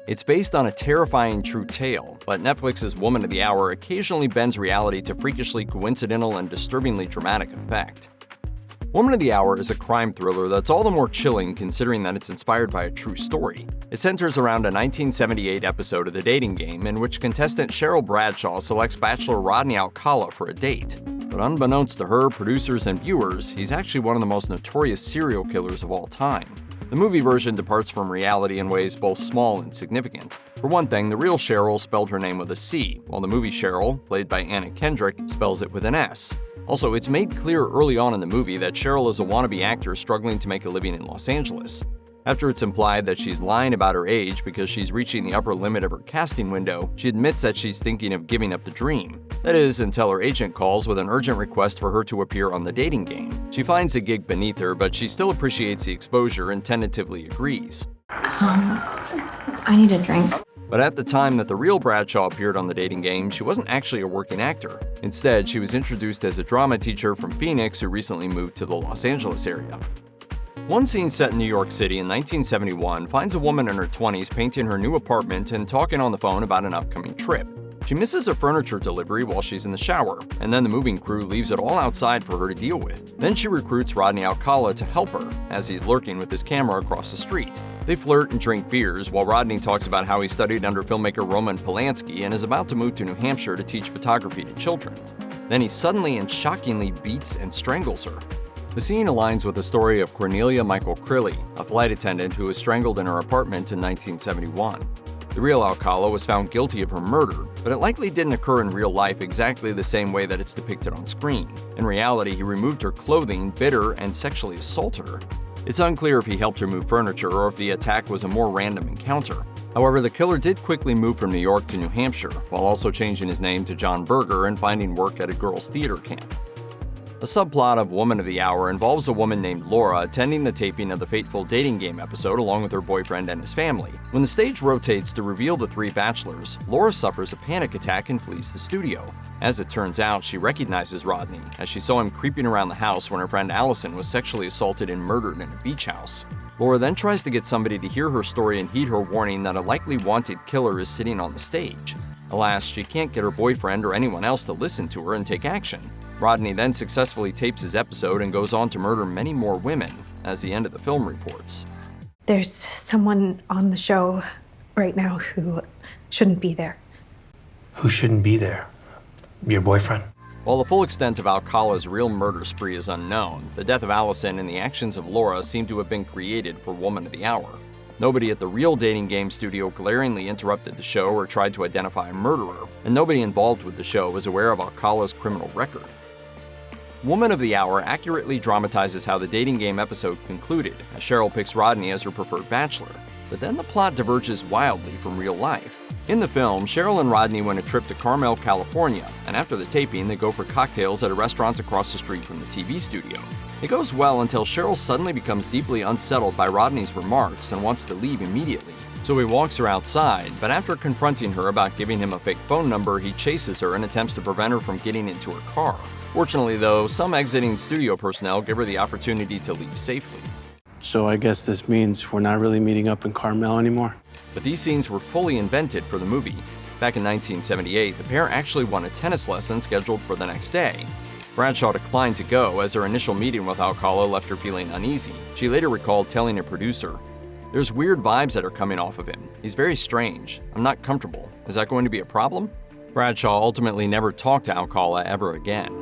It's based on a terrifying true tale, but Netflix's Woman of the Hour occasionally bends reality to freakishly coincidental and disturbingly dramatic effect. Woman of the Hour is a crime thriller that's all the more chilling considering that it's inspired by a true story. It centers around a 1978 episode of The Dating Game in which contestant Cheryl Bradshaw selects bachelor Rodney Alcala for a date. But unbeknownst to her, producers, and viewers, he's actually one of the most notorious serial killers of all time. The movie version departs from reality in ways both small and significant. For one thing, the real Cheryl spelled her name with a C, while the movie Cheryl, played by Anna Kendrick, spells it with an S. Also, it's made clear early on in the movie that Cheryl is a wannabe actor struggling to make a living in Los Angeles. After it's implied that she's lying about her age because she's reaching the upper limit of her casting window, she admits that she's thinking of giving up the dream. That is, until her agent calls with an urgent request for her to appear on The Dating Game. She finds the gig beneath her, but she still appreciates the exposure and tentatively agrees. I need a drink. But at the time that the real Bradshaw appeared on The Dating Game, she wasn't actually a working actor. Instead, she was introduced as a drama teacher from Phoenix who recently moved to the Los Angeles area. One scene set in New York City in 1971 finds a woman in her 20s painting her new apartment and talking on the phone about an upcoming trip. She misses a furniture delivery while she's in the shower, and then the moving crew leaves it all outside for her to deal with. Then she recruits Rodney Alcala to help her, as he's lurking with his camera across the street. They flirt and drink beers, while Rodney talks about how he studied under filmmaker Roman Polanski and is about to move to New Hampshire to teach photography to children. Then he suddenly and shockingly beats and strangles her. The scene aligns with the story of Cornelia Michael Crilly, a flight attendant who was strangled in her apartment in 1971. The real Alcala was found guilty of her murder, but it likely didn't occur in real life exactly the same way that it's depicted on screen. In reality, he removed her clothing, bit her, and sexually assaulted her. It's unclear if he helped her move furniture or if the attack was a more random encounter. However, the killer did quickly move from New York to New Hampshire, while also changing his name to John Berger and finding work at a girls' theater camp. A subplot of Woman of the Hour involves a woman named Laura attending the taping of the fateful Dating Game episode along with her boyfriend and his family. When the stage rotates to reveal the three bachelors, Laura suffers a panic attack and flees the studio. As it turns out, she recognizes Rodney, as she saw him creeping around the house when her friend Allison was sexually assaulted and murdered in a beach house. Laura then tries to get somebody to hear her story and heed her warning that a likely wanted killer is sitting on the stage. Alas, she can't get her boyfriend or anyone else to listen to her and take action. Rodney then successfully tapes his episode and goes on to murder many more women, as the end of the film reports. There's someone on the show right now who shouldn't be there. Who shouldn't be there? Your boyfriend? While the full extent of Alcala's real murder spree is unknown, the death of Allison and the actions of Laura seem to have been created for Woman of the Hour. Nobody at the real Dating Game studio glaringly interrupted the show or tried to identify a murderer, and nobody involved with the show was aware of Alcala's criminal record. Woman of the Hour accurately dramatizes how the Dating Game episode concluded, as Cheryl picks Rodney as her preferred bachelor. But then the plot diverges wildly from real life. In the film, Cheryl and Rodney went a trip to Carmel, California, and after the taping, they go for cocktails at a restaurant across the street from the TV studio. It goes well until Cheryl suddenly becomes deeply unsettled by Rodney's remarks and wants to leave immediately. So he walks her outside, but after confronting her about giving him a fake phone number, he chases her and attempts to prevent her from getting into her car. Fortunately, though, some exiting studio personnel give her the opportunity to leave safely. So I guess this means we're not really meeting up in Carmel anymore? But these scenes were fully invented for the movie. Back in 1978, the pair actually won a tennis lesson scheduled for the next day. Bradshaw declined to go as her initial meeting with Alcala left her feeling uneasy. She later recalled telling a producer, "There's weird vibes that are coming off of him. He's very strange. I'm not comfortable. Is that going to be a problem?" Bradshaw ultimately never talked to Alcala ever again.